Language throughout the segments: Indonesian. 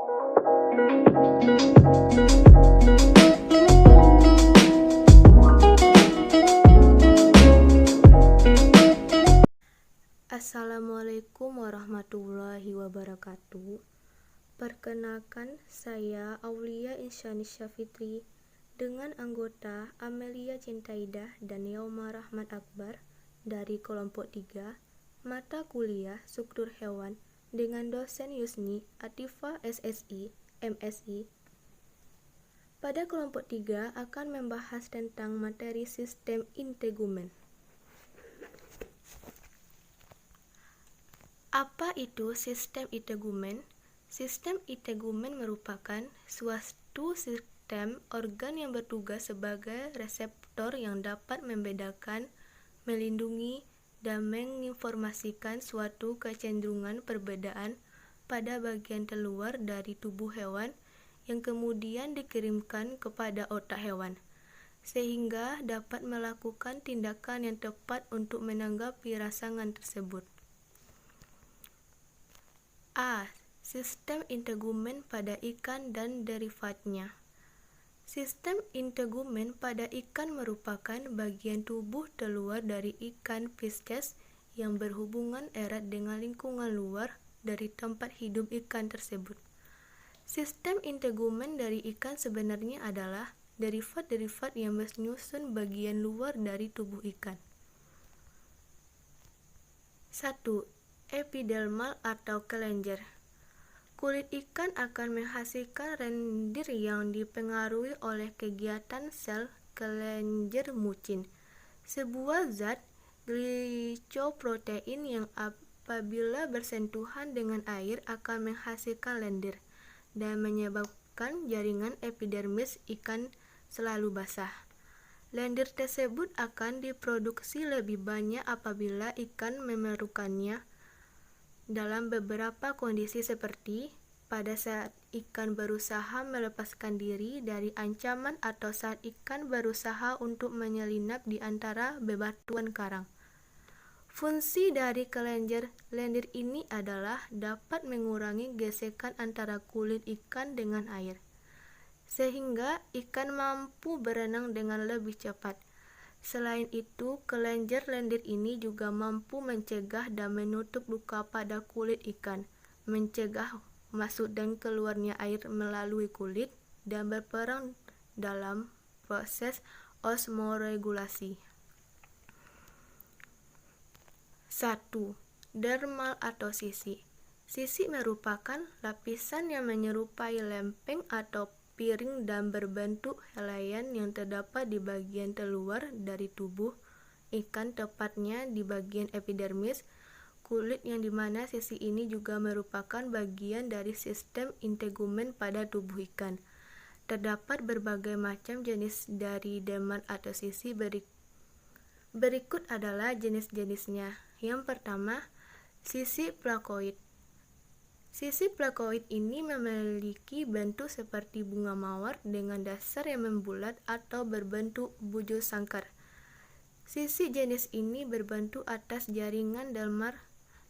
Assalamualaikum warahmatullahi wabarakatuh. Perkenalkan, saya Aulia Insyanisya Fitri dengan anggota Amelia Cintaidah dan Yauma Rahmat Akbar dari kelompok 3 mata kuliah Struktur Hewan dengan dosen Yusni Atifa SSI, MSI. Pada kelompok 3 akan membahas tentang materi sistem integumen. Apa itu sistem integumen? Sistem integumen merupakan suatu sistem organ yang bertugas sebagai reseptor yang dapat membedakan, melindungi, dan menginformasikan suatu kecenderungan perbedaan pada bagian terluar dari tubuh hewan yang kemudian dikirimkan kepada otak hewan, sehingga dapat melakukan tindakan yang tepat untuk menanggapi rangsangan tersebut. A. Sistem integumen pada ikan dan derivatnya. Sistem integumen pada ikan merupakan bagian tubuh terluar dari ikan Pisces yang berhubungan erat dengan lingkungan luar dari tempat hidup ikan tersebut. Sistem integumen dari ikan sebenarnya adalah derivat-derivat yang menyusun bagian luar dari tubuh ikan. 1. Epidermal atau kelenjar. Kulit ikan akan menghasilkan lendir yang dipengaruhi oleh kegiatan sel kelenjar mucin, sebuah zat glicoprotein yang apabila bersentuhan dengan air akan menghasilkan lendir dan menyebabkan jaringan epidermis ikan selalu basah. Lendir tersebut akan diproduksi lebih banyak apabila ikan memerlukannya dalam beberapa kondisi seperti pada saat ikan berusaha melepaskan diri dari ancaman atau saat ikan berusaha untuk menyelinap di antara bebatuan karang. Fungsi dari kelenjar lendir ini adalah dapat mengurangi gesekan antara kulit ikan dengan air, sehingga ikan mampu berenang dengan lebih cepat. Selain itu, kelenjar lendir ini juga mampu mencegah dan menutup luka pada kulit ikan, mencegah masuk dan keluarnya air melalui kulit, dan berperan dalam proses osmoregulasi. 1. Dermal atau sisi. Sisi merupakan lapisan yang menyerupai lempeng atau piring dan berbentuk helaian yang terdapat di bagian terluar dari tubuh ikan, tepatnya di bagian epidermis kulit, yang dimana sisi ini juga merupakan bagian dari sistem integumen pada tubuh ikan. Terdapat berbagai macam jenis dari dermal atau sisi. Berikut adalah jenis-jenisnya. Yang pertama, sisi plakoid. Sisi plakoid ini memiliki bentuk seperti bunga mawar dengan dasar yang membulat atau berbentuk bujur sangkar. Sisi jenis ini berbentuk atas jaringan dermal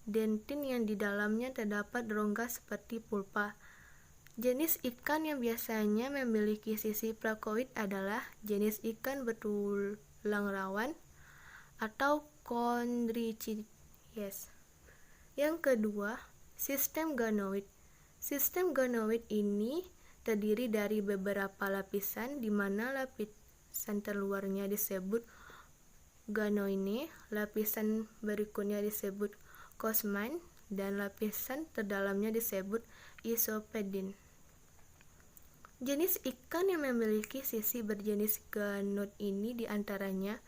dentin yang di dalamnya terdapat rongga seperti pulpa. Jenis ikan yang biasanya memiliki sisi plakoid adalah jenis ikan bertulang rawan atau chondrichthyes. Yang kedua, sistem ganoid. Sistem ganoid ini terdiri dari beberapa lapisan, di mana lapisan terluarnya disebut ganoine, lapisan berikutnya disebut kosmine, dan lapisan terdalamnya disebut isopedin. Jenis ikan yang memiliki sisi berjenis ganoid ini diantaranya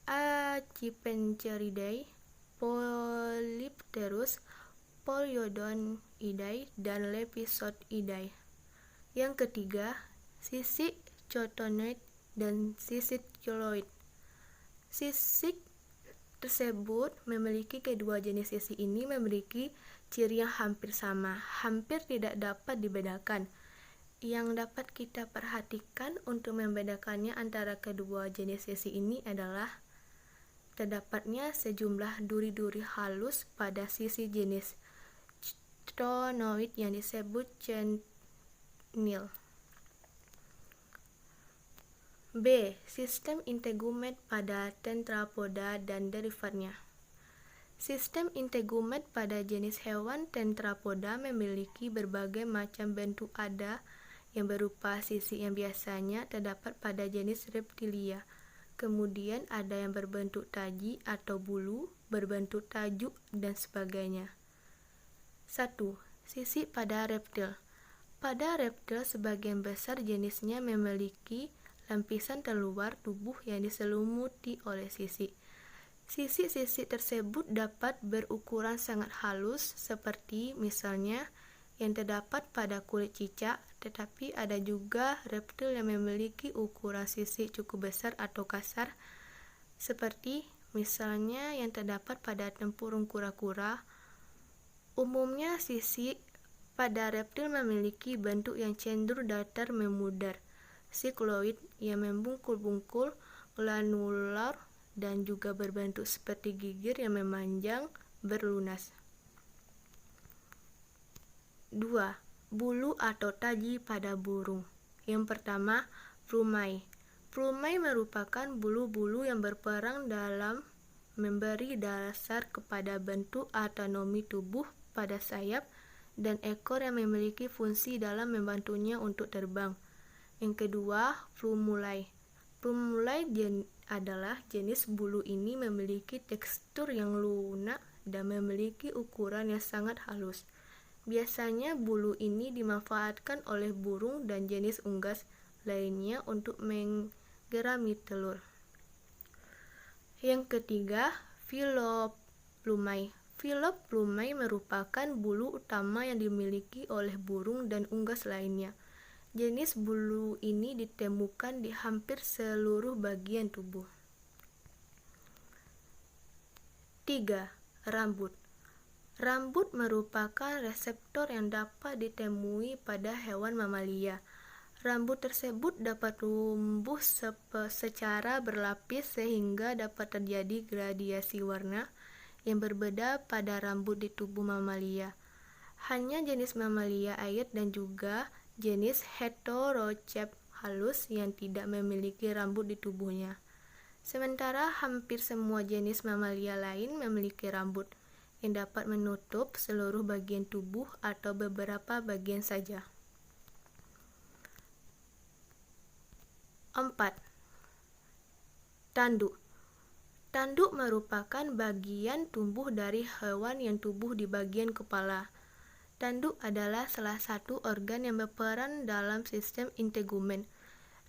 Accipincteridae, Polypterus, Polyodonidae, dan Lepisodonidae. Yang ketiga, sisik cotonoid dan sisik coloid. Sisik tersebut memiliki kedua jenis sisi ini memiliki ciri yang hampir sama, hampir tidak dapat dibedakan. Yang dapat kita perhatikan untuk membedakannya antara kedua jenis sisi ini adalah terdapatnya sejumlah duri-duri halus pada sisi jenis elektronoid yang disebut channel. B. Sistem integumen pada tetrapoda dan derivatnya. Sistem integumen pada jenis hewan tetrapoda memiliki berbagai macam bentuk, ada yang berupa sisik yang biasanya terdapat pada jenis reptilia. Kemudian ada yang berbentuk taji atau bulu, berbentuk tajuk, dan sebagainya. 1. Sisik pada reptil. Pada reptil sebagian besar jenisnya memiliki lapisan terluar tubuh yang diselimuti oleh sisik. Sisik-sisik tersebut dapat berukuran sangat halus, seperti misalnya yang terdapat pada kulit cicak, tetapi ada juga reptil yang memiliki ukuran sisik cukup besar atau kasar, seperti misalnya yang terdapat pada tempurung kura-kura. Umumnya sisik pada reptil memiliki bentuk yang cenderung datar memudar, sikloid yang membungkul-bungkul, granular, dan juga berbentuk seperti gigir yang memanjang berlunas. 2. Bulu atau taji pada burung. Yang pertama, plumai. Plumai merupakan bulu-bulu yang berperan dalam memberi dasar kepada bentuk anatomi tubuh pada sayap dan ekor yang memiliki fungsi dalam membantunya untuk terbang. Yang kedua, plumulae. Plumulae adalah jenis bulu ini memiliki tekstur yang lunak dan memiliki ukuran yang sangat halus. Biasanya bulu ini dimanfaatkan oleh burung dan jenis unggas lainnya untuk menggerami telur. Yang ketiga, Filoplumae. Filoplumae merupakan bulu utama yang dimiliki oleh burung dan unggas lainnya. Jenis bulu ini ditemukan di hampir seluruh bagian tubuh. 3. Rambut. Rambut merupakan reseptor yang dapat ditemui pada hewan mamalia. Rambut tersebut dapat tumbuh secara berlapis sehingga dapat terjadi gradiasi warna yang berbeda pada rambut di tubuh mamalia. Hanya jenis mamalia air dan juga jenis heterocep halus yang tidak memiliki rambut di tubuhnya. Sementara hampir semua jenis mamalia lain memiliki rambut yang dapat menutup seluruh bagian tubuh atau beberapa bagian saja. 4. Tanduk. Tanduk merupakan bagian tubuh dari hewan yang tumbuh di bagian kepala. Tanduk adalah salah satu organ yang berperan dalam sistem integumen.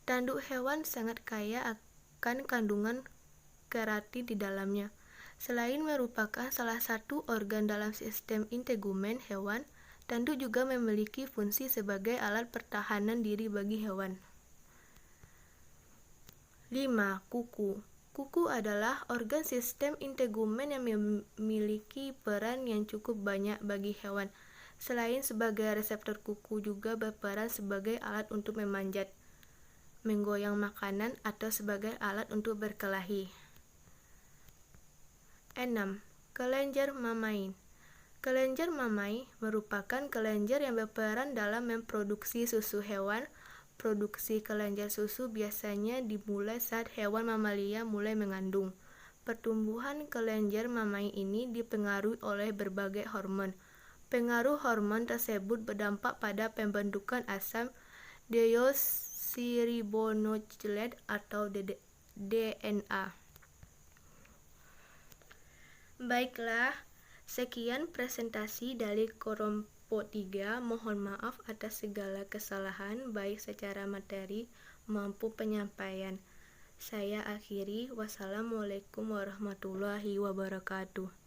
Tanduk hewan sangat kaya akan kandungan keratin di dalamnya. Selain merupakan salah satu organ dalam sistem integumen hewan, tanduk juga memiliki fungsi sebagai alat pertahanan diri bagi hewan. 5. Kuku. Kuku adalah organ sistem integumen yang memiliki peran yang cukup banyak bagi hewan. Selain sebagai reseptor, kuku juga berperan sebagai alat untuk memanjat, menggoyang makanan, atau sebagai alat untuk berkelahi. 6. Kelenjar mammae. Kelenjar mammae merupakan kelenjar yang berperan dalam memproduksi susu hewan. Produksi kelenjar susu biasanya dimulai saat hewan mamalia mulai mengandung. Pertumbuhan kelenjar mammae ini dipengaruhi oleh berbagai hormon. Pengaruh hormon tersebut berdampak pada pembentukan asam deoksiribonukleat atau DNA. Baiklah, sekian presentasi dari kelompok 3. Mohon maaf atas segala kesalahan baik secara materi maupun penyampaian. Saya akhiri. Wassalamualaikum warahmatullahi wabarakatuh.